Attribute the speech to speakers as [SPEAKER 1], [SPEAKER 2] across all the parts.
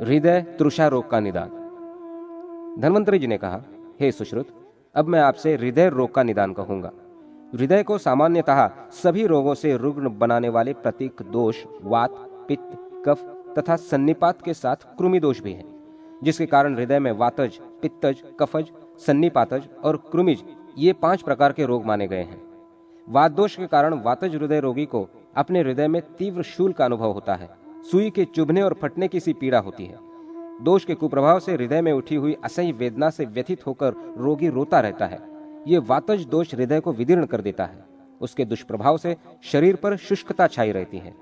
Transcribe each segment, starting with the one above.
[SPEAKER 1] हृदय तृषा रोग का निदान। धन्वंतरी जी ने कहा, हे सुश्रुत, अब मैं आपसे हृदय रोग का निदान कहूंगा। हृदय को सामान्यतः सभी रोगों से रुग्ण बनाने वाले प्रतीक दोष वात, पित्त, कफ तथा सन्निपात के साथ कृमि दोष भी है, जिसके कारण हृदय में वातज, पित्तज, कफज, सन्निपातज और कृमिज ये 5 प्रकार के रोग माने गए हैं। वात दोष के कारण वातज हृदय रोगी को अपने हृदय में तीव्र शूल का अनुभव होता है, सुई के चुभने और फटने की सी पीड़ा होती है। दोष के कुप्रभाव से हृदय में उठी हुई असह्य वेदना से व्यथित होकर रोगी रोता रहता है। ये वातज दोष हृदय को विदीर्ण कर देता है। उसके दुष्प्रभाव से शरीर पर शुष्कता छाई रहती है।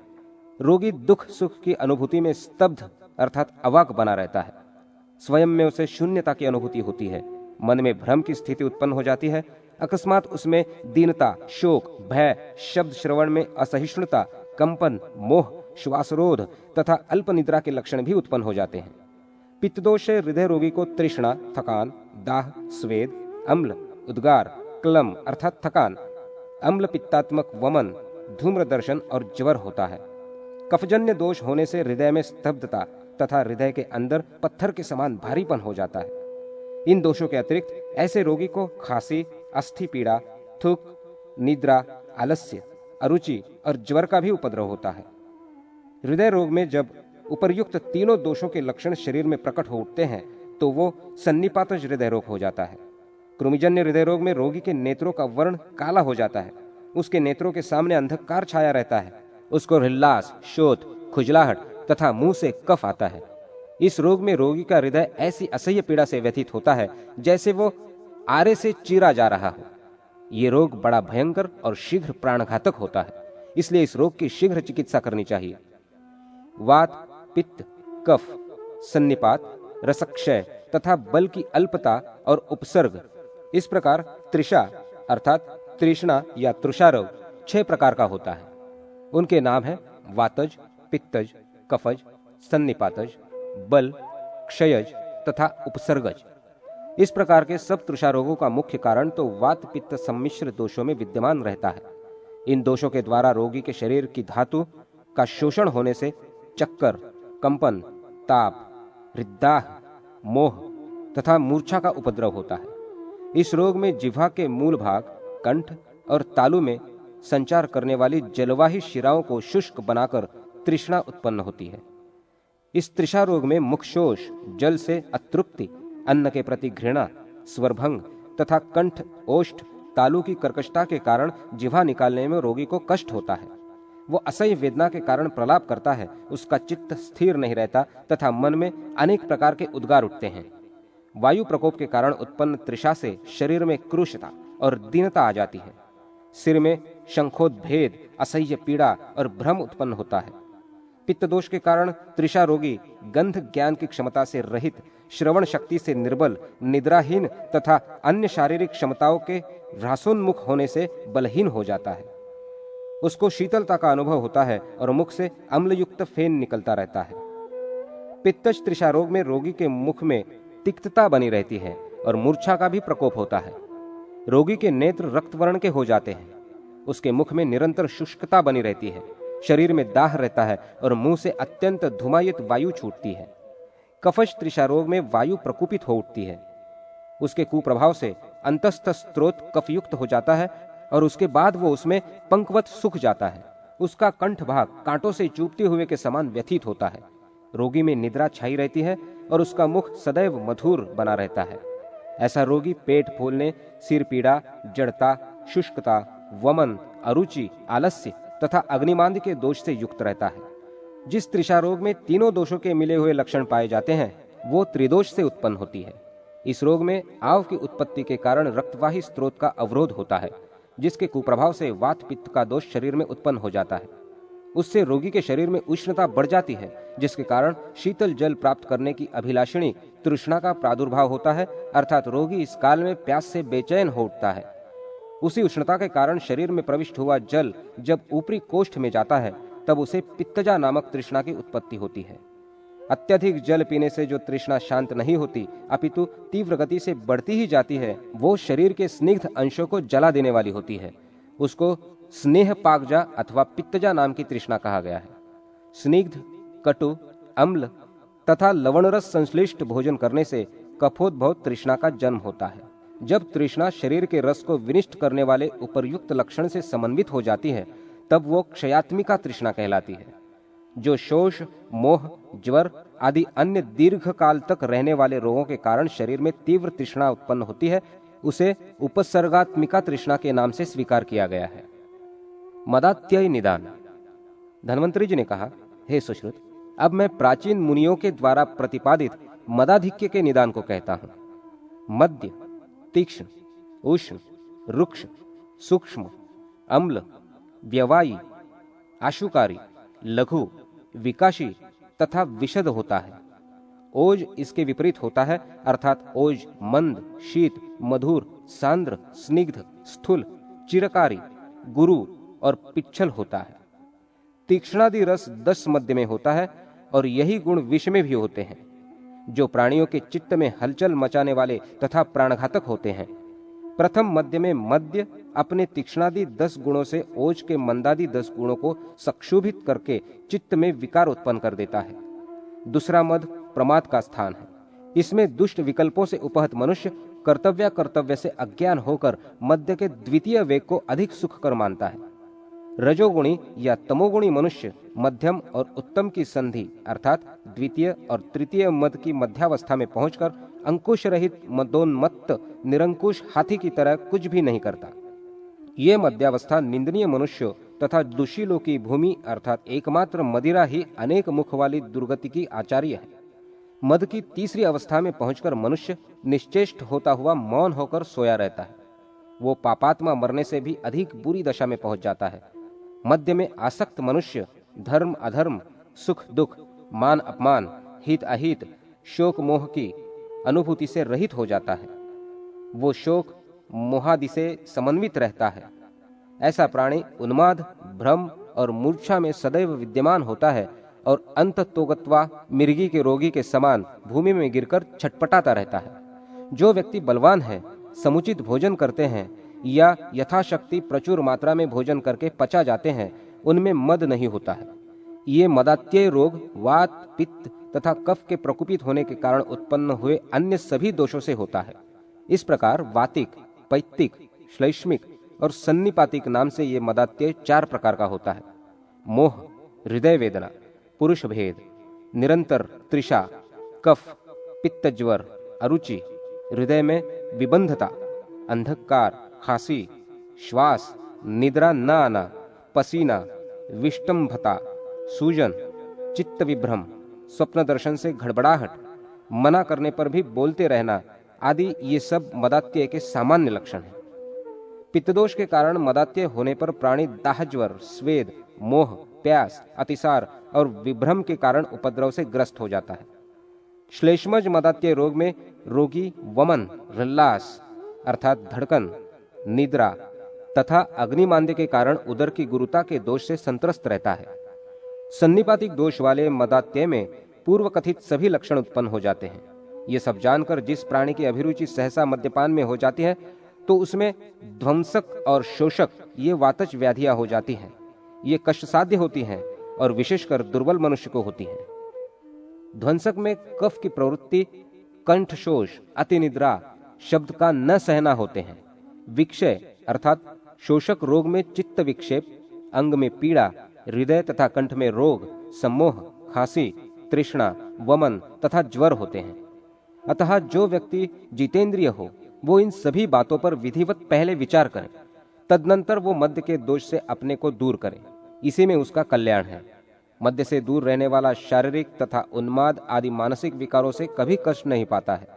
[SPEAKER 1] रोगी दुख सुख की अनुभूति में स्तब्ध अर्थात अवाक बना रहता है। स्वयं में उसे शून्यता की अनुभूति होती है। मन में भ्रम की स्थिति उत्पन्न हो जाती है। अकस्मात उसमें दीनता, शोक, भय, शब्द श्रवण में असहिष्णुता, कंपन, मोह, श्वासरोध तथा अल्प निद्रा के लक्षण भी उत्पन्न हो जाते हैं। पित्त दोष से हृदय रोगी को तृष्णा, थकान, दाह, स्वेद, अम्ल, उद्गार, क्लम अर्थात थकान, अम्ल पित्तात्मक वमन, धूम्र दर्शन और ज्वर होता है। कफजन्य दोष होने से हृदय में स्तब्धता तथा हृदय के अंदर पत्थर के समान भारीपन हो जाता है। इन दोषों के अतिरिक्त ऐसे रोगी को खांसी, अस्थि पीड़ा, थूक, निद्रा, आलस्य, अरुचि और ज्वर का भी उपद्रव होता है। हृदय रोग में जब उपर्युक्त तीनों दोषों के लक्षण शरीर में प्रकट हो उठते हैं तो वो सन्निपातज हृदय रोग हो जाता है। कृमिजन्य हृदय रोग में रोगी के नेत्रों का वर्ण काला हो जाता है। उसके नेत्रों के सामने अंधकार छाया रहता है। उसको हृल्लास, शोथ, खुजलाहट तथा मुंह से कफ आता है। इस रोग में रोगी का हृदय ऐसी असह्य पीड़ा से व्यथित होता है जैसे वो आरे से चीरा जा रहा हो। ये रोग बड़ा भयंकर और शीघ्र प्राणघातक होता है, इसलिए इस रोग की शीघ्र चिकित्सा करनी चाहिए। वात, पित्त, कफ, सन्निपात, रसक्षय तथा बल की अल्पता और उपसर्ग, इस प्रकार तृषा अर्थात तृष्णा या तृषा रोग 6 प्रकार का होता है। उनके नाम है वातज, पित्तज, कफज, सन्निपातज, बल, क्षयज तथा उपसर्गज। इस प्रकार के सब तृषा रोगों का मुख्य कारण तो वात पित्त सम्मिश्र दोषों में विद्यमान रहता है। इन दोषों के द्वारा रोगी के शरीर की धातु का शोषण होने से चक्कर, कंपन, ताप, हृद्दाह, मोह तथा मूर्छा का उपद्रव होता है। इस रोग में जिह्वा के मूल भाग, कंठ और तालु में संचार करने वाली जलवाही शिराओं को शुष्क बनाकर तृष्णा उत्पन्न होती है। इस तृषा रोग में मुखशोष, जल से अतृप्ति, अन्न के प्रति घृणा, स्वरभंग तथा कंठ, ओष्ठ, तालु की कर्कशता के कारण जिह्वा निकालने में रोगी को कष्ट होता है। वो असह्य वेदना के कारण प्रलाप करता है। उसका चित्त स्थिर नहीं रहता तथा मन में अनेक प्रकार के उद्गार उठते हैं। वायु प्रकोप के कारण उत्पन्न तृषा से शरीर में क्रूशता और दीनता आ जाती है। सिर में शंखोद्भेद, असह्य पीड़ा और भ्रम उत्पन्न होता है। पित्त दोष के कारण तृषा रोगी गंध ज्ञान की क्षमता से रहित, श्रवण शक्ति से निर्बल, निद्राहीन तथा अन्य शारीरिक क्षमताओं के ह्रासोन्मुख होने से बलहीन हो जाता है। उसको शीतलता का अनुभव होता है और मुख से अम्लयुक्त फेन निकलता रहता है। पित्तज तृषा रोग में रोगी के मुख में तिक्तता बनी रहती है और मूर्छा का भी प्रकोप होता है। रोगी के नेत्र रक्तवर्ण के हो जाते हैं। उसके मुख में निरंतर शुष्कता बनी रहती है। शरीर में दाह रहता है और मुंह से अत्यंत धुमायित वायु छूटती है। कफज तृषा रोग में वायु प्रकुपित हो उठती है। उसके कुप्रभाव से अंतस्थ स्त्रोत कफयुक्त हो जाता है और उसके बाद वो उसमें पंखवत सूख जाता है। उसका कंठ भाग कांटों से चुभते हुए के समान व्यथित होता है। रोगी में निद्रा छाई रहती है और उसका मुख सदैव मधुर बना रहता है। ऐसा रोगी पेट फूलने, सिर पीड़ा, जड़ता, शुष्कता, वमन, अरुचि, आलस्य तथा अग्निमांद के दोष से युक्त रहता है। जिस तृषा रोग में तीनों दोषों के मिले हुए लक्षण पाए जाते हैं वो त्रिदोष से उत्पन्न होती है। इस रोग में आव की उत्पत्ति के कारण रक्तवाही स्त्रोत का अवरोध होता है, जिसके कुप्रभाव से वात पित्त का दोष शरीर में उत्पन्न हो जाता है। उससे रोगी के शरीर में उष्णता बढ़ जाती है, जिसके कारण शीतल जल प्राप्त करने की अभिलाषिणी तृष्णा का प्रादुर्भाव होता है, अर्थात रोगी इस काल में प्यास से बेचैन हो उठता है। उसी उष्णता के कारण शरीर में प्रविष्ट हुआ जल जब ऊपरी कोष्ठ में जाता है तब उसे पित्तजा नामक तृष्णा की उत्पत्ति होती है। अत्यधिक जल पीने से जो तृष्णा शांत नहीं होती अपितु तीव्र गति से बढ़ती ही जाती है, वो शरीर के स्निग्ध अंशों को जला देने वाली होती है। उसको स्नेह पाकजा अथवा पित्तजा नाम की तृष्णा कहा गया है। स्निग्ध, कटु, अम्ल, तथा लवण रस संश्लिष्ट भोजन करने से कफोद्भव तृष्णा का जन्म होता है। जब तृष्णा शरीर के रस को विनिष्ट करने वाले उपर्युक्त लक्षण से समन्वित हो जाती है, तब वो क्षयात्मिका तृष्णा कहलाती है। जो शोष, मोह, ज्वर आदि अन्य दीर्घ काल तक रहने वाले रोगों के कारण शरीर में तीव्र तृष्णा उत्पन्न होती है, उसे उपसर्गात्मिका तृष्णा के नाम से स्वीकार किया गया है। मदात्यय निदान। धन्वंतरी जी ने कहा, हे सुश्रुत, अब मैं प्राचीन मुनियों के द्वारा प्रतिपादित मदाधिक्य के निदान को कहता हूं। मद्य, तीक्ष्ण, उष्ण, रुक्ष, सूक्ष्म, अम्ल, व्यवायी, आशुकारी, लघु, विकाशी तथा विशद होता है। ओज इसके विपरीत होता है, अर्थात ओज मंद, शीत, मधुर, सांद्र, स्निग्ध, स्थूल, चिरकारी, गुरु और पिच्छल होता है। तीक्ष्णादि रस 10 मध्य में होता है और यही गुण विष में भी होते हैं, जो प्राणियों के चित्त में हलचल मचाने वाले तथा प्राणघातक होते हैं। प्रथम मध्य में मद्य अपने तीक्ष्णादि 10 गुणों से ओज के मंदादि 10 गुणों को संक्षोभित करके चित्त में विकार उत्पन्न कर देता है। दूसरा मद प्रमाद का स्थान है। इसमें दुष्ट विकल्पों से उपहत मनुष्य कर्तव्य से अज्ञान होकर मध्य के द्वितीय वेग को अधिक सुखकर मानता है। रजोगुणी या तमोगुणी मनुष्य मध्यम और उत्तम की संधि अर्थात द्वितीय और तृतीय मद की मध्यावस्था में पहुंचकर अंकुश रहित मदोन्मत्त निरंकुश हाथी की तरह कुछ भी नहीं करता। ये मध्यावस्था निंदनीय मनुष्यों तथा दुशीलों की भूमि अर्थात एकमात्र मदिरा ही अनेक मुख वाली दुर्गति की आचार्य है। मद की तीसरी अवस्था में पहुंचकर मनुष्य निश्चेष्ट होता हुआ मौन होकर सोया रहता है। वो पापात्मा मरने से भी अधिक बुरी दशा में पहुंच जाता है। मध्य में आसक्त मनुष्य धर्म अधर्म, सुख दुख, मान अपमान, हित अहित, शोक मोह की अनुभूति से रहित हो जाता है। वो शोक मोहादि से समन्वित रहता है। ऐसा प्राणी उन्माद, भ्रम और मूर्छा में सदैव विद्यमान होता है और अंततोगत्वा मिर्गी के रोगी के समान भूमि में गिरकर छटपटाता रहता है। जो व्यक्ति बलवान है, समुचित भोजन करते हैं या यथाशक्ति प्रचुर मात्रा में भोजन करके पचा जाते हैं, उनमें मद नहीं होता है। ये मदात्यय रोग वात, पित्त तथा कफ के प्रकोपित होने के कारण उत्पन्न हुए अन्य सभी दोषों से होता है। इस प्रकार वातिक, पैत्तिक, श्लैष्मिक और सन्निपातिक नाम से ये मदात्यय 4 प्रकार का होता है। मोह, हृदय वेदना, पुरुष भेद, निरंतर तृषा, कफ, पित्त ज्वर, अरुचि, हृदय में विबंधता, अंधकार, खांसी, श्वास, निद्रा न आना, पसीना, विष्टंभता, सूजन, चित्त विभ्रम, स्वप्न दर्शन से घड़बड़ाहट, मना करने पर भी बोलते रहना आदि ये सब मदात्यय के सामान्य लक्षण हैं। पित्तदोष के कारण मदात्यय होने पर प्राणी दाहज्वर, स्वेद, मोह, प्यास, अतिसार और विभ्रम के कारण उपद्रव से ग्रस्त हो जाता है। श्लेष्मज मदात्यय रोग में रोगी वमन, हृल्लास अर्थात धड़कन, निद्रा तथा अग्निमांद्य के कारण उदर की गुरुता के दोष से संत्रस्त रहता है। सन्निपातिक दोष वाले मदात्यय में पूर्व कथित सभी लक्षण उत्पन्न हो जाते हैं। ये सब जानकर जिस प्राणी की अभिरुचि सहसा मद्यपान में हो जाती है, तो उसमें ध्वंसक और शोषक ये वातज व्याधियां हो जाती हैं। ये कष्ट साध्य होती हैं और विशेषकर दुर्बल मनुष्य को होती हैं। ध्वंसक में कफ की प्रवृत्ति, कंठ शोष, अति निद्रा, शब्द का न सहना होते हैं। विक्षय अर्थात शोषक रोग में चित्त विक्षेप, अंग में पीड़ा, हृदय तथा कंठ में रोग, सम्मोह, खांसी, तृष्णा, वमन तथा ज्वर होते हैं। अतः जो व्यक्ति जितेंद्रिय हो, वो इन सभी बातों पर विधिवत पहले विचार करे, तदनंतर वो मद्य के दोष से अपने को दूर करे। इसी में उसका कल्याण है। मद्य से दूर रहने वाला शारीरिक तथा उन्माद आदि मानसिक विकारों से कभी कष्ट नहीं पाता है।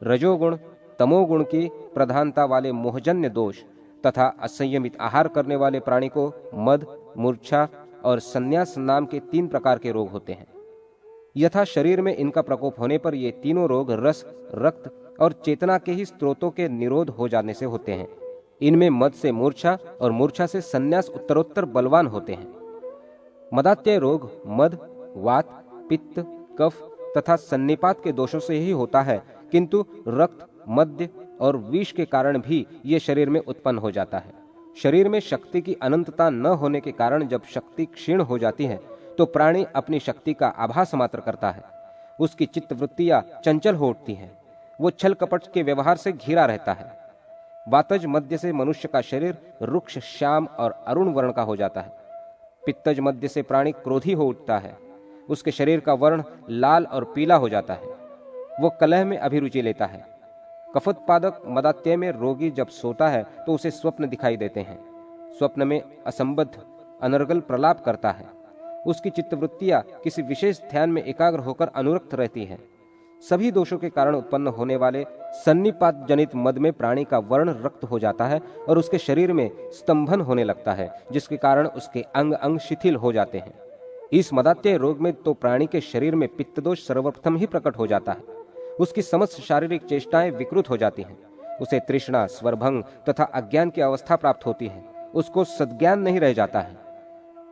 [SPEAKER 1] रजोगुण, तमोगुण की प्रधानता वाले मोहजन्य दोष तथा असंयमित आहार करने वाले प्राणी को मद, मूर्छा और संन्यास नाम के 3 प्रकार के रोग होते हैं। यथा शरीर में इनका प्रकोप होने पर ये तीनों रोग रस, रक्त और चेतना के ही स्त्रोतों के निरोध हो जाने से होते हैं। इनमें मद से मूर्छा और मूर्छा से संन्यास उत्तरोत्तर बलवान होते हैं। मदात्यय रोग मद, वात, पित्त, कफ तथा सन्निपात के दोषों से ही होता है, किंतु रक्त, मद्य और विष के कारण भी ये शरीर में उत्पन्न हो जाता है। शरीर में शक्ति की अनंतता न होने के कारण जब शक्ति क्षीण हो जाती है, तो प्राणी अपनी शक्ति का आभास मात्र करता है। उसकी चित्तवृत्तियां चंचल हो उठती हैं। वो छल कपट के व्यवहार से घिरा रहता है। वातज मध्य से मनुष्य का शरीर रुक्ष, श्याम और अरुण वर्ण का हो जाता है। पित्तज मध्य से प्राणी क्रोधी हो उठता है। उसके शरीर का वर्ण लाल और पीला हो जाता है। वो कलह में अभिरुचि लेता है। कफोत्पादक मदात्यय में रोगी जब सोता है तो उसे स्वप्न दिखाई देते हैं। स्वप्न में असंबद्ध अनर्गल प्रलाप करता है। उसकी चित्तवृत्तियां किसी विशेष ध्यान में एकाग्र होकर अनुरक्त रहती हैं। सभी दोषों के कारण उत्पन्न होने वाले सन्निपात जनित मद में प्राणी का वर्ण रक्त हो जाता है और उसके शरीर में स्तंभन होने लगता है, जिसके कारण उसके अंग अंग शिथिल हो जाते हैं। इस मदात्यय रोग में तो प्राणी के शरीर में पित्त दोष सर्वप्रथम ही प्रकट हो जाता है। उसकी समस्त शारीरिक चेष्टाएं विकृत हो जाती हैं। उसे तृष्णा, स्वरभंग तथा अज्ञान की अवस्था प्राप्त होती है। उसको सद्ज्ञान नहीं रह जाता है।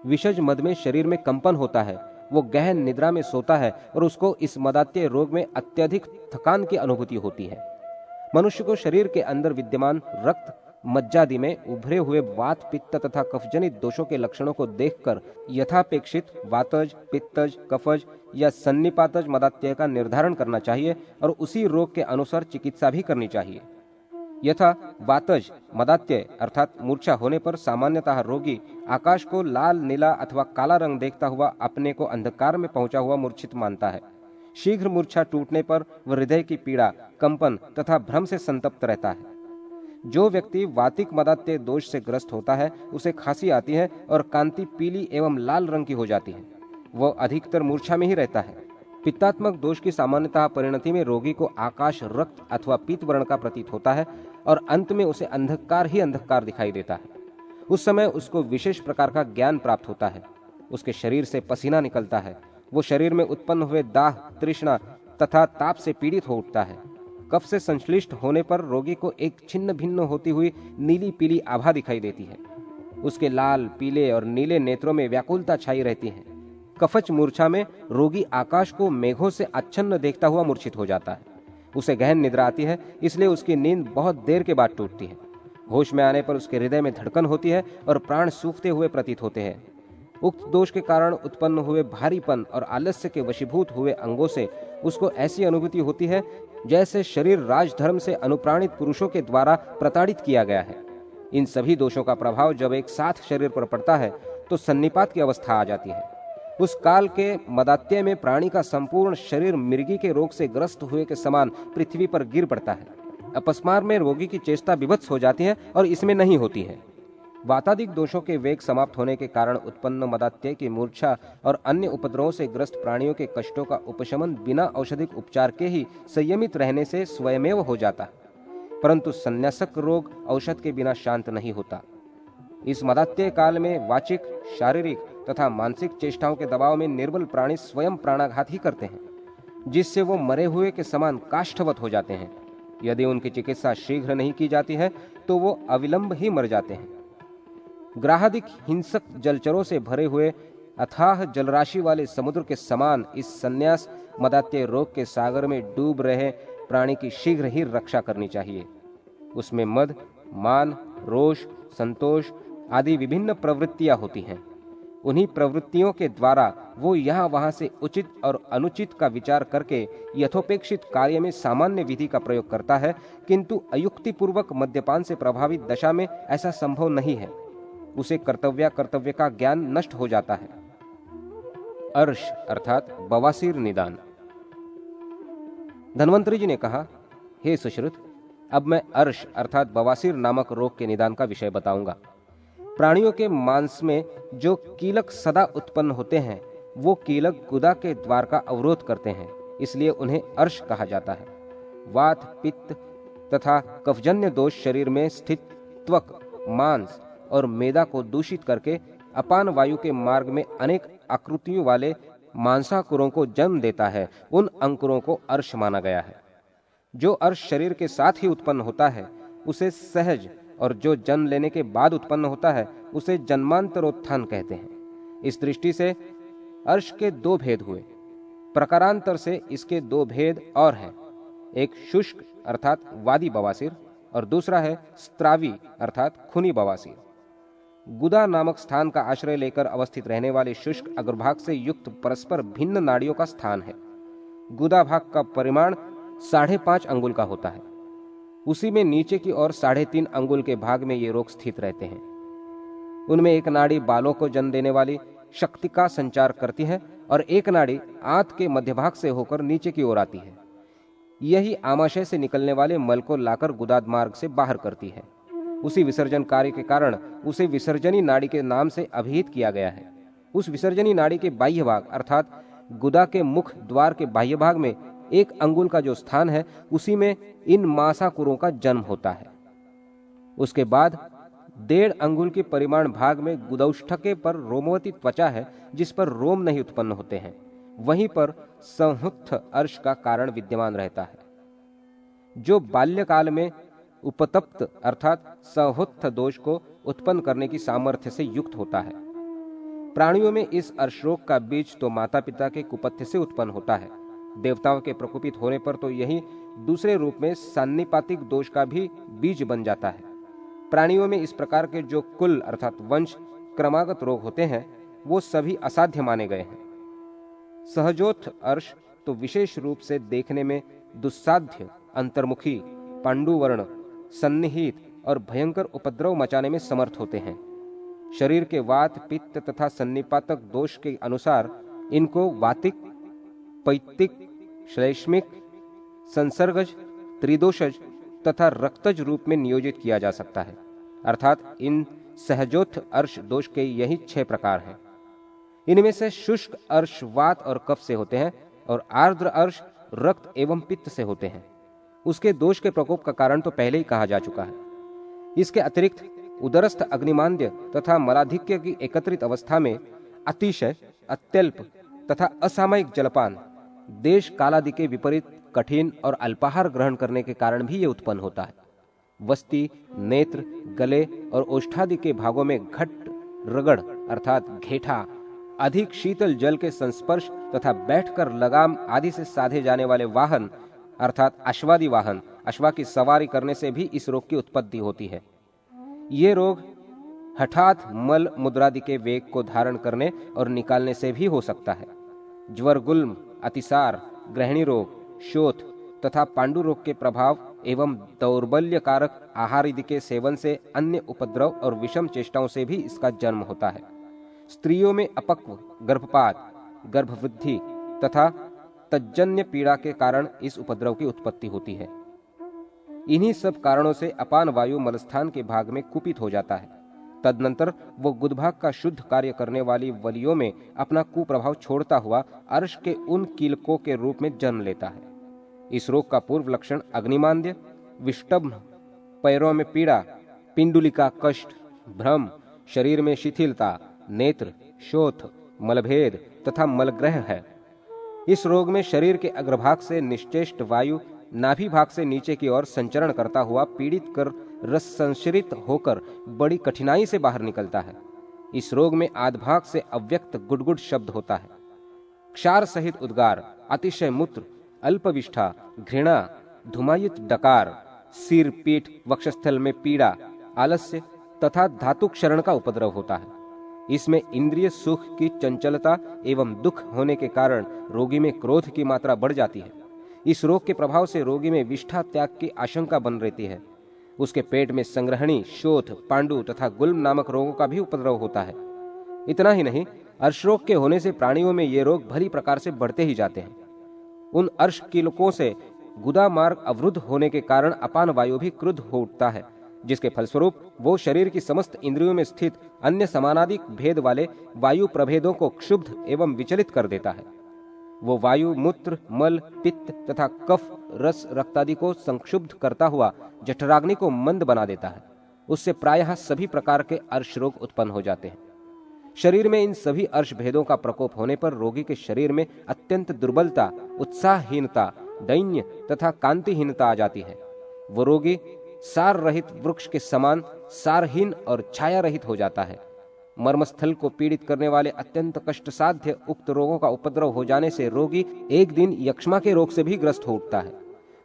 [SPEAKER 1] विषज मद में शरीर में कंपन होता है। वो गहन निद्रा में सोता है और उसको इस मदात्यय रोग में अत्यधिक थकान की अनुभूति होती है। मनुष्य को शरीर के अंदर विद्यमान रक्त, मज्जादि में उभरे हुए वात, पित्त तथा कफजनित दोषों के लक्षणों को देखकर यथापेक्षित वातज, पित्तज, कफज या सन्निपातज मदात्यय का निर्धारण करना चाहिए और उसी रोग के अनुसार चिकित्सा भी करनी चाहिए। यथा वातज मदात्यय अर्थात मूर्छा होने पर सामान्यतः रोगी आकाश को लाल, नीला अथवा काला रंग देखता हुआ अपने को अंधकार में पहुंचा हुआ मूर्छित मानता है। शीघ्र मूर्छा टूटने पर वह हृदय की पीड़ा, कंपन तथा भ्रम से संतप्त रहता है। जो व्यक्ति वातिक मदात्यय दोष से ग्रस्त होता है उसे खांसी आती है और कांति पीली एवं लाल रंग की हो जाती है। वह अधिकतर मूर्छा में ही रहता है। पित्तात्मक दोष की सामान्यतः परिणति में रोगी को आकाश, रक्त अथवा पीत वर्ण का प्रतीत होता है और अंत में उसे अंधकार ही अंधकार दिखाई देता है। उस समय उसको विशेष प्रकार का ज्ञान प्राप्त होता है। उसके शरीर से पसीना निकलता है। वो शरीर में उत्पन्न हुए दाह, तृष्णा तथा ताप से पीड़ित हो उठता है। कफ से संश्लिष्ट होने पर रोगी को एक छिन्न भिन्न होती हुई नीली पीली आभा दिखाई देती है। उसके लाल, पीले और नीले नेत्रों में व्याकुलता छाई रहती है। कफच मूर्छा में रोगी आकाश को मेघों से आच्छन्न देखता हुआ मूर्छित हो जाता है। उसे गहन निद्रा आती है, इसलिए उसकी नींद बहुत देर के बाद टूटती है। होश में आने पर उसके हृदय में धड़कन होती है और प्राण सूखते हुए प्रतीत होते हैं। उक्त दोष के कारण उत्पन्न हुए भारीपन और आलस्य के वशीभूत हुए अंगों से उसको ऐसी अनुभूति होती है जैसे शरीर राजधर्म से अनुप्राणित पुरुषों के द्वारा प्रताड़ित किया गया है। इन सभी दोषों का प्रभाव जब एक साथ शरीर पर पड़ता है तो सन्निपात की अवस्था आ जाती है। उस काल के मदात्यय में प्राणी का संपूर्ण शरीर मिर्गी के रोग से ग्रस्त हुए के समान पृथ्वी पर गिर पड़ता है। अपस्मार में रोगी की चेष्टा विभत्स हो जाती है और इसमें नहीं होती है। वातादिक दोषों के वेग समाप्त होने के कारण उत्पन्न मदात्यय की मूर्छा और अन्य उपद्रवों से ग्रस्त प्राणियों के कष्टों का उपशमन बिना औषधिक उपचार के ही संयमित रहने से स्वयमेव हो जाता है। परंतु संन्यासक रोग औषध के बिना शांत नहीं होता। इस मदात्यय काल में वाचिक, शारीरिक तथा मानसिक चेष्टाओं के दबाव में निर्बल प्राणी स्वयं प्राणाघात ही करते हैं, जिससे वो मरे हुए के समान काष्ठवत हो जाते हैं। यदि उनकी चिकित्सा शीघ्र नहीं की जाती है तो वो अविलंब ही मर जाते हैं। ग्राहादिक हिंसक जलचरों से भरे हुए अथाह जलराशि वाले समुद्र के समान इस संन्यास मदात्यय रोग के सागर में डूब रहे प्राणी की शीघ्र ही रक्षा करनी चाहिए। उसमें मद, मान, रोष, संतोष आदि विभिन्न प्रवृत्तियां होती हैं। उन्हीं प्रवृत्तियों के द्वारा वो यहाँ वहाँ से उचित और अनुचित का विचार करके यथोपेक्षित कार्य में सामान्य विधि का प्रयोग करता है, किंतु अयुक्तिपूर्वक मद्यपान से प्रभावित दशा में ऐसा संभव नहीं है। उसे कर्तव्य का ज्ञान नष्ट हो जाता है। अर्श अर्थात बवासीर निदान। धन्वंतरी जी ने कहा, हे सुश्रुत, अब मैं अर्श अर्थात बवासीर नामक रोग के निदान का विषय बताऊंगा। प्राणियों के मांस में जो कीलक सदा उत्पन्न होते हैं वो कीलक गुदा के द्वार का अवरोध करते हैं, इसलिए उन्हें अर्श कहा जाता है। वात, पित्त तथा कफजन्य दोष शरीर में स्थित त्वक, मांस और मेदा को दूषित करके अपान वायु के मार्ग में अनेक आकृतियों वाले मांसाकुरों को जन्म देता है। उन अंकुरों को अर्श माना गया है। जो अर्श शरीर के साथ ही उत्पन्न होता है उसे सहज, और जो जन्म लेने के बाद उत्पन्न होता है उसे जन्मांतरोत्थान कहते हैं। इस दृष्टि से अर्श के दो भेद हुए। प्रकारांतर से इसके दो भेद और हैं। एक शुष्क अर्थात वादी बवासीर और दूसरा है स्त्रावी अर्थात खूनी बवासीर। गुदा नामक स्थान का आश्रय लेकर अवस्थित रहने वाले शुष्क अग्रभाग से युक्त परस्पर भिन्न नाड़ियों का स्थान है। गुदा भाग का परिमाण 5.5 अंगुल का होता है। उसी में नीचे की ओर 3.5 अंगुल के भाग में ये रोग स्थित रहते हैं। उनमें एक नाड़ी बालों को जन्म देने वाली शक्ति का संचार करती है और एक नाड़ी आंत के मध्य भाग से होकर नीचे की ओर आती है। यही आमाशय से निकलने वाले मल को लाकर गुदाद मार्ग से बाहर करती है। उसी विसर्जन कार्य के कारण उसे विसर्जनी नाड़ी के नाम से अभिहित किया गया है। उस विसर्जनी नाड़ी के बाह्य भाग अर्थात गुदा के मुख द्वार के बाह्य भाग में 1 अंगुल का जो स्थान है, उसी में इन मांसाकुरों का जन्म होता है। उसके बाद 1.5 अंगुल के परिमाण भाग में गुदौष्ठके पर रोमवती त्वचा है, जिस पर रोम नहीं उत्पन्न होते हैं। वहीं पर संहुत्थ अर्श का कारण विद्यमान रहता है, जो बाल्यकाल में उपतप्त अर्थात संहुत्थ दोष को उत्पन्न करने की सामर्थ्य से युक्त होता है। प्राणियों में इस अर्शरोग का बीज तो माता पिता के कुपथ्य से उत्पन्न होता है। देवताओं के प्रकोपित होने पर तो यही दूसरे रूप में सान्निपातिक दोष का भी बीज बन जाता है। प्राणियों में इस प्रकार के जो कुल अर्थात वंश क्रमागत रोग होते हैं, वो सभी असाध्य माने गए हैं। सहजोत्थ अर्श तो विशेष रूप से देखने में दुस्साध्य, अंतर्मुखी, पांडुवर्ण, सन्निहित और भयंकर उपद्रव मचाने में समर्थ होते हैं। शरीर के वात, पित्त तथा सन्निपातक दोष के अनुसार इनको वातिक, पैत्तिक, श्लेष्मिक, संसर्गज, त्रिदोषज तथा रक्तज रूप में नियोजित किया जा सकता है। अर्थात इन सहजोत्थ अर्श दोष के यही 6 प्रकार हैं। इनमें से शुष्क अर्श वात और कफ से होते हैं और आर्द्र अर्श रक्त एवं पित्त से होते हैं। उसके दोष के प्रकोप का कारण तो पहले ही कहा जा चुका है। इसके अतिरिक्त उदरस्थ अग्निमांद्य तथा मलाधिक्य की एकत्रित अवस्था में अतिशय, अत्यल्प तथा असामयिक जलपान, देश कालादि के विपरीत कठिन और अल्पाहार ग्रहण करने के कारण भी ये उत्पन्न होता है। वस्ती, नेत्र, गले और ओष्ठादि के भागों में घट रगड़ अर्थात घेठा, अधिक शीतल जल के संस्पर्श तथा बैठकर लगाम आदि से साधे जाने वाले वाहन अर्थात अश्वादि वाहन, अश्वा की सवारी करने से भी इस रोग की उत्पत्ति होती है। ये रोग हठात मल मुद्रादि के वेग को धारण करने और निकालने से भी हो सकता है। ज्वर, गुल्म, अतिसार, ग्रहणी रोग, शोथ तथा पांडु रोग के प्रभाव एवं दौर्बल्य कारक आहार आदि के सेवन से अन्य उपद्रव और विषम चेष्टाओं से भी इसका जन्म होता है। स्त्रियों में अपक्व, गर्भपात, गर्भवृद्धि तथा तज्जन्य पीड़ा के कारण इस उपद्रव की उत्पत्ति होती है। इन्हीं सब कारणों से अपान वायु मलस्थान के भाग में कुपित हो जाता है। तदनंतर वो गुदभाग का शुद्ध कार्य करने वाली वलियों में अपना कुप्रभाव छोड़ता हुआ अर्श के उन कीलकों के रूप में जन्म लेता है। इस रोग का पूर्व लक्षण अग्निमांद्य, विष्टभ, पैरों में पीड़ा, पिंडुलिका कष्ट, भ्रम, शरीर में शिथिलता, नेत्र, शोथ, मलभेद तथा मलग्रह है। इस रोग में शरीर के अग्रभाग से निश्चेष्ट वायु नाभि भाग से नीचे की ओर संचरण करता हुआ पीड़ित कर रस संश्रित होकर बड़ी कठिनाई से बाहर निकलता है। इस रोग में आधभाग से अव्यक्त गुडगुड शब्द होता है। क्षार सहित उद्गार, अतिशय मूत्र, अल्पविष्ठा, घृणा, धुमायुत डकार, सिर, पीठ, वक्षस्थल में पीड़ा, आलस्य तथा धातु क्षरण का उपद्रव होता है। इसमें इंद्रिय सुख की चंचलता एवं दुख होने के कारण रोगी में क्रोध की मात्रा बढ़ जाती है। इस रोग के प्रभाव से रोगी में विष्ठा त्याग की आशंका बन रहती है। उसके पेट में संग्रहणी, शोथ, पांडु तथा गुल्म नामक रोगों का भी उपद्रव होता है। इतना ही नहीं, अर्शरोग के होने से प्राणियों में ये रोग भली प्रकार से बढ़ते ही जाते हैं। उन अर्श कीलकों से गुदा मार्ग अवरुद्ध होने के कारण अपान वायु भी क्रुद्ध हो उठता है, जिसके फलस्वरूप वो शरीर की समस्त इंद्रियों में स्थित अन्य समानाधिक भेद वाले वायु प्रभेदों को क्षुब्ध एवं विचलित कर देता है। वो वायु मूत्र, मल, पित्त तथा कफ, रस, रक्तादि को संक्षुब्ध करता हुआ जठराग्नि को मंद बना देता है। उससे प्रायः सभी प्रकार के अर्श रोग उत्पन्न हो जाते हैं। शरीर में इन सभी अर्श भेदों का प्रकोप होने पर रोगी के शरीर में अत्यंत दुर्बलता, उत्साहहीनता, दैन्य तथा कांतिहीनता आ जाती है। वो रोगी सार रहित वृक्ष के समान सारहीन और छाया रहित हो जाता है। मर्मस्थल को पीड़ित करने वाले अत्यंत कष्ट साध्य उक्त रोगों का उपद्रव हो जाने से रोगी एक दिन यक्ष्मा के रोग से भी ग्रस्त हो उठता है।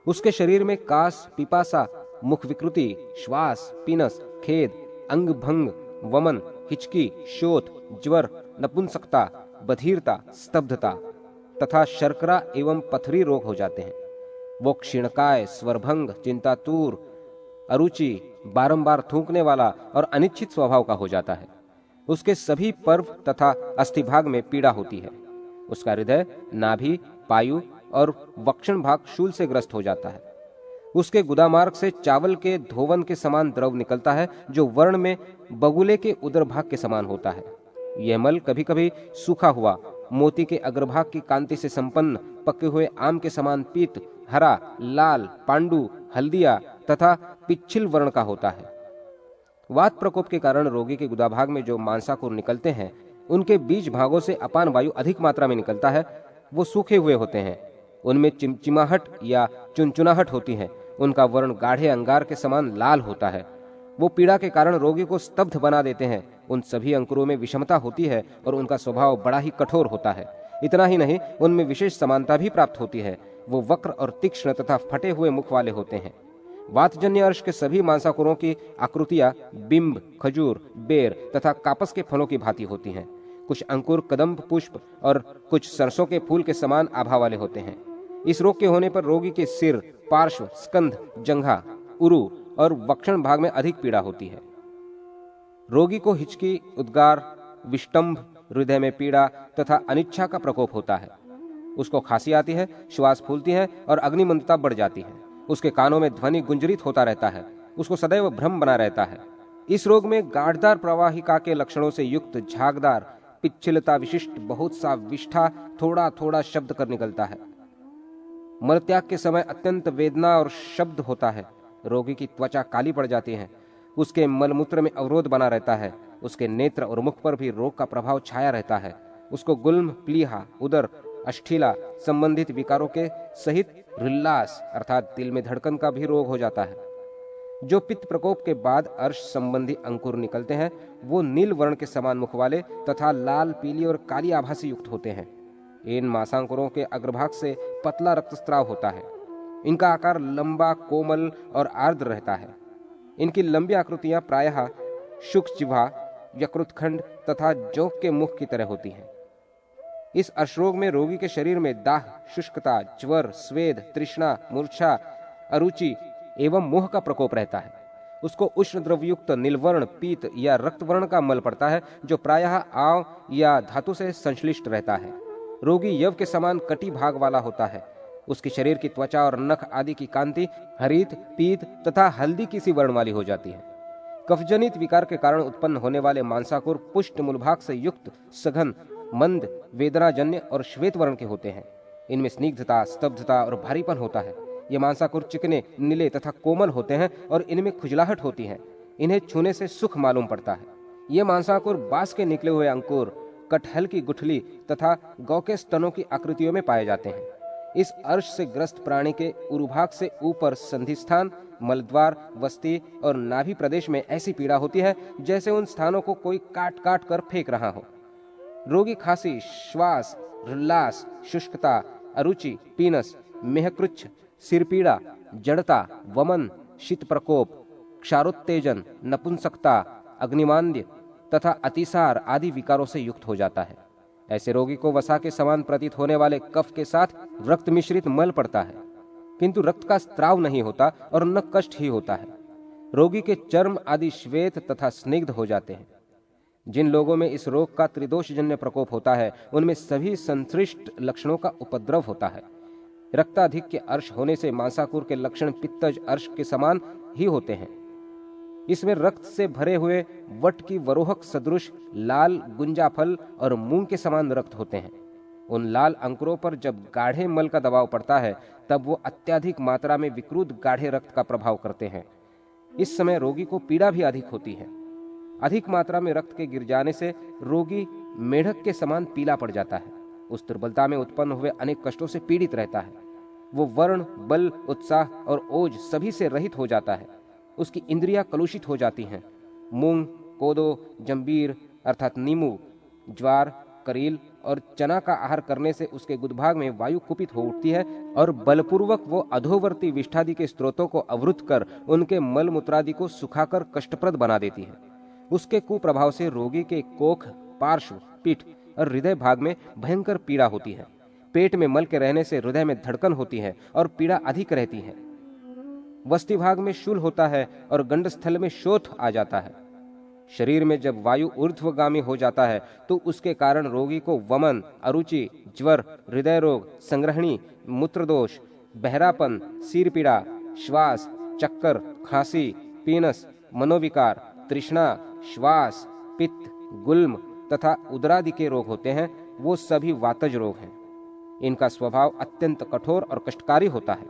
[SPEAKER 1] उसके शरीर में कास, पिपासा, मुख विकृति, श्वास, पीनस, खेद, अंग भंग, वमन, हिचकी, शोथ, ज्वर, नपुंसकता, बधिरता, स्तब्धता, तथा शर्करा एवं पथरी रोग हो जाते हैं। वो क्षीणकाय, स्वरभंग, चिंतातुर, अरुचि, बारंबार थूकने वाला और अनिच्छित स्वभाव का हो जाता है। उसके सभी पर्व तथा अस्थिभाग में पीड़ा होती है। उसका हृदय, नाभि, पायु और वक्षण भाग शूल से ग्रस्त हो जाता है। उसके गुदामार्ग से चावल के धोवन के समान द्रव निकलता है, जो वर्ण में बगुले के उदर भाग के समान होता है। यह मल कभी कभी सूखा हुआ, मोती के अग्रभाग की कांति से संपन्न, पके हुए आम के समान पीत, हरा, लाल, पांडु, हल्दिया तथा पिच्छिल वर्ण का होता है। वात प्रकोप के कारण रोगी के गुदाभाग में जो मांसाकुर निकलते हैं, उनके बीज भागों से अपान वायु अधिक मात्रा में निकलता है। वो सूखे हुए होते हैं, उनमें चिमचिमाहट या चुनचुनाहट होती है। उनका वर्ण गाढ़े अंगार के समान लाल होता है। वो पीड़ा के कारण रोगी को स्तब्ध बना देते हैं। उन सभी अंकुरों में विषमता होती है और उनका स्वभाव बड़ा ही कठोर होता है। इतना ही नहीं, उनमें विशेष समानता भी प्राप्त होती है। वो वक्र और तीक्ष्ण तथा फटे हुए मुख वाले होते हैं। वातजन्य अर्श के सभी मांसाकुरों की आकृतियां बिंब, खजूर, बेर तथा कापस के फलों की भांति होती हैं। कुछ अंकुर कदम्ब पुष्प और कुछ सरसों के फूल के समान आभा वाले होते हैं। इस रोग के होने पर रोगी के सिर, पार्श्व, स्कंध, जंघा, उरु और वक्षण भाग में अधिक पीड़ा होती है। रोगी को हिचकी, उद्गार, विष्टंभ, हृदय में पीड़ा तथा अनिच्छा का प्रकोप होता है। उसको खांसी आती है, श्वास फूलती है और अग्निमंदता बढ़ जाती है। उसके कानों में ध्वनि गुंजरित होता रहता है। उसको सदैव भ्रम बना रहता है। इस रोग में गाढ़दार प्रवाहिका के लक्षणों से युक्त झागदार, पिच्छिलता विशिष्ट बहुत सा विष्ठा थोड़ा थोड़ा शब्द कर निकलता है। मलत्याग के समय अत्यंत वेदना और शब्द होता है। रोगी की त्वचा काली पड़ जाती है। उसके मलमूत्र में अवरोध बना रहता है। उसके नेत्र और मुख पर भी रोग का प्रभाव छाया रहता है। उसको गुल्म, प्लीहा, उदर, अष्ठीला संबंधित विकारों के सहित हृल्लास अर्थात दिल में धड़कन का भी रोग हो जाता है। जो पित्त प्रकोप के बाद अर्श संबंधी अंकुर निकलते हैं, वो नील वर्ण के समान मुख वाले तथा लाल, पीली और काली आभा से युक्त होते हैं। इन मांसांकुरों के अग्रभाग से पतला रक्तस्राव होता है। इनका आकार लंबा, कोमल और आर्द्र रहता है। इनकी लंबी आकृतियां प्रायः शुक जिह्वा, यकृतखंड तथा जोंक के मुख की तरह होती हैं। इस अर्शरोग में रोगी के शरीर में दाह, शुष्कता, ज्वर, स्वेद, तृष्णा, मूर्छा, अरुचि एवं मोह का प्रकोप रहता है। उसको उष्ण द्रवयुक्त नीलवर्ण, पीत या रक्तवर्ण का मल पड़ता है, जो प्रायः आव या धातु से संश्लिष्ट रहता है। रोगी यव के समान कटी भाग वाला होता है। उसके शरीर की त्वचा और नख आदि की कांति हरित, पीत तथा हल्दी की सी वर्ण वाली हो जाती है। कफजनित विकार के कारण उत्पन्न होने वाले मांसाकुर पुष्ट मूलभाग से युक्त, सघन, मंद, वेदनाजन्य और श्वेत वर्ण के होते हैं। इनमें स्निग्धता, स्तब्धता और भारीपन होता है। ये मांसाकुर चिकने, नीले तथा कोमल होते हैं और इनमें खुजलाहट होती है। इन्हें छूने से सुख मालूम पड़ता है। ये मांसाकुर बांस के निकले हुए अंकुर, कटहल की गुठली तथा गौ के स्तनों की आकृतियों में पाए जाते हैं। इस अर्श से ग्रस्त प्राणी के उरुभाग से ऊपर संधिस्थान, मलद्वार, वस्ती और नाभि प्रदेश में ऐसी पीड़ा होती है जैसे उन स्थानों को कोई काट काट कर फेंक रहा हो। रोगी खांसी, श्वास, हृल्लास, शुष्कता, अरुचि, पीनस, मेहकृच्छ, सिरपीड़ा, जड़ता, वमन, शीत प्रकोप, क्षारोत्तेजन, नपुंसकता, अग्निमांद्य तथा अतिसार आदि विकारों से युक्त हो जाता है। ऐसे रोगी को वसा के समान प्रतीत होने वाले कफ के साथ रक्त मिश्रित मल पड़ता है, किंतु रक्त का स्त्राव नहीं होता और न कष्ट ही होता है। रोगी के चर्म आदि श्वेत तथा स्निग्ध हो जाते हैं। जिन लोगों में इस रोग का त्रिदोषजन्य प्रकोप होता है, उनमें सभी संश्लिष्ट लक्षणों का उपद्रव होता है। रक्ताधिक्य अर्श होने से मांसाकुर के लक्षण पित्तज अर्श के समान ही होते हैं। इसमें रक्त से भरे हुए वट की वरोहक सदृश लाल गुंजा फल और मूंग के समान रक्त होते हैं। उन लाल अंकुरों पर जब गाढ़े मल का दबाव पड़ता है, तब वो अत्यधिक मात्रा में विकृत गाढ़े रक्त का प्रभाव करते हैं। इस समय रोगी को पीड़ा भी अधिक होती है। अधिक मात्रा में रक्त के गिर जाने से रोगी मेढक के समान पीला पड़ जाता है। उस दुर्बलता में उत्पन्न हुए अनेक कष्टों से पीड़ित रहता है। वो वर्ण, बल, उत्साह और ओज सभी से रहित हो जाता है। उसकी इंद्रियां कलुषित हो जाती हैं। मूंग, कोदो, जंबीर अर्थात नींबू, ज्वार, करील और चना का आहार करने से उसके गुदभाग में वायु कुपित हो उठती है और बलपूर्वक वो अधोवर्ती विष्ठादि के स्त्रोतों को अवरुद्ध कर उनके मल मूत्रादि को सुखाकर कष्टप्रद बना देती है। उसके कुप्रभाव से रोगी के कोख, पार्श्व, पीठ और हृदय भाग में भयंकर पीड़ा होती है। पेट में मल के रहने से हृदय में धड़कन होती है और पीड़ा अधिक रहती है। वस्ति भाग में शूल होता है और गंडस्थल में शोथ आ जाता है। शरीर में जब वायु ऊर्ध्वगामी हो जाता है तो उसके कारण रोगी को वमन, अरुचि, ज्वर, हृदय रोग, संग्रहणी, मूत्रदोष, बहरापन, सिर पीड़ा, श्वास, चक्कर, खांसी, पीनस, मनोविकार, तृष्णा, श्वास, पित्त, गुल्म तथा उदरादि के रोग होते हैं। वो सभी वातज रोग हैं। इनका स्वभाव अत्यंत कठोर और कष्टकारी होता है।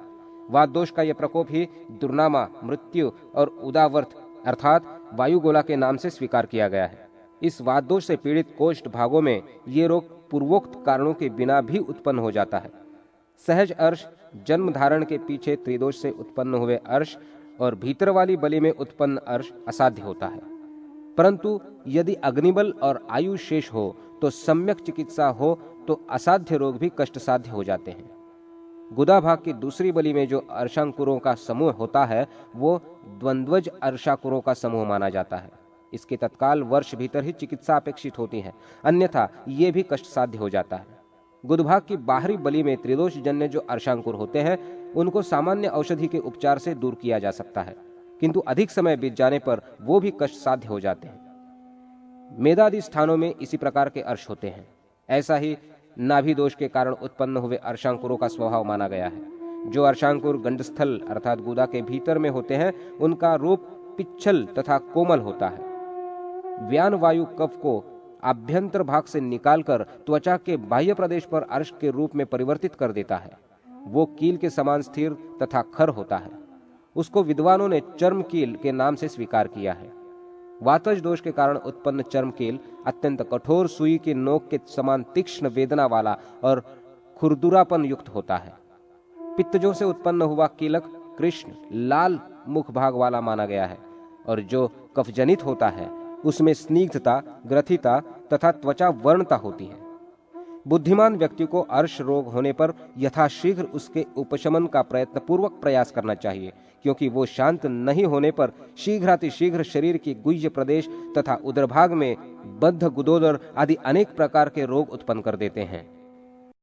[SPEAKER 1] वात दोष का यह प्रकोप ही दुर्नामा, मृत्यु और उदावर्त अर्थात वायुगोला के नाम से स्वीकार किया गया है। इस वात दोष से पीड़ित कोष्ठ भागों में ये रोग पूर्वोक्त कारणों के बिना भी उत्पन्न हो जाता है। सहज अर्श, जन्म धारण के पीछे त्रिदोष से उत्पन्न हुए अर्श और भीतर वाली बलि में उत्पन्न अर्श असाध्य होता है। परंतु यदि अग्निबल और आयु शेष हो तो सम्यक चिकित्सा हो तो असाध्य रोग भी कष्ट साध्य हो जाते हैं। गुदा भाग की दूसरी बलि में जो अर्शांकुरों का समूह होता है वो द्वंद्वज अर्शाकुरों का समूह माना जाता है। इसके तत्काल वर्ष भीतर ही चिकित्सा अपेक्षित होती है, अन्यथा ये भी कष्ट साध्य हो जाता है। गुदभाग की बाहरी बलि में त्रिदोष जन्य जो अर्शांकुर होते हैं उनको सामान्य औषधि के उपचार से दूर किया जा सकता है, किंतु अधिक समय बीत जाने पर वो भी कष्ट साध्य हो जाते हैं। मेदादि स्थानों में इसी प्रकार के अर्श होते हैं। ऐसा ही नाभि दोष के कारण उत्पन्न हुए अर्शांकुरों का स्वभाव माना गया है। जो अर्शांकुर गंडस्थल अर्थात गुदा के भीतर में होते हैं उनका रूप पिच्छल तथा कोमल होता है। व्यान वायु कफ को आभ्यंतर भाग से निकालकर त्वचा के बाह्य प्रदेश पर अर्श के रूप में परिवर्तित कर देता है। वो कील के समान स्थिर तथा खर होता है। उसको विद्वानों ने चर्म कील के नाम से स्वीकार किया है। वातज दोष के कारण उत्पन्न चर्म कील अत्यंत कठोर सुई के नोक के समान तीक्ष्ण वेदना वाला और खुरदुरापन युक्त होता है। पित्तजों से उत्पन्न हुआ कीलक कृष्ण लाल मुख भाग वाला माना गया है और जो कफजनित होता है उसमें स्निग्धता, ग्रथिता तथा त्वचा वर्णता होती है। बुद्धिमान व्यक्ति को अर्श रोग होने पर यथाशीघ्र उसके उपशमन का प्रयत्न पूर्वक प्रयास करना चाहिए, क्योंकि वो शांत नहीं होने पर शीघ्रातिशीघ्र शरीर की गुह्य प्रदेश तथा उदरभाग में बद्ध गुदोदर आदि अनेक प्रकार के रोग उत्पन्न कर देते हैं।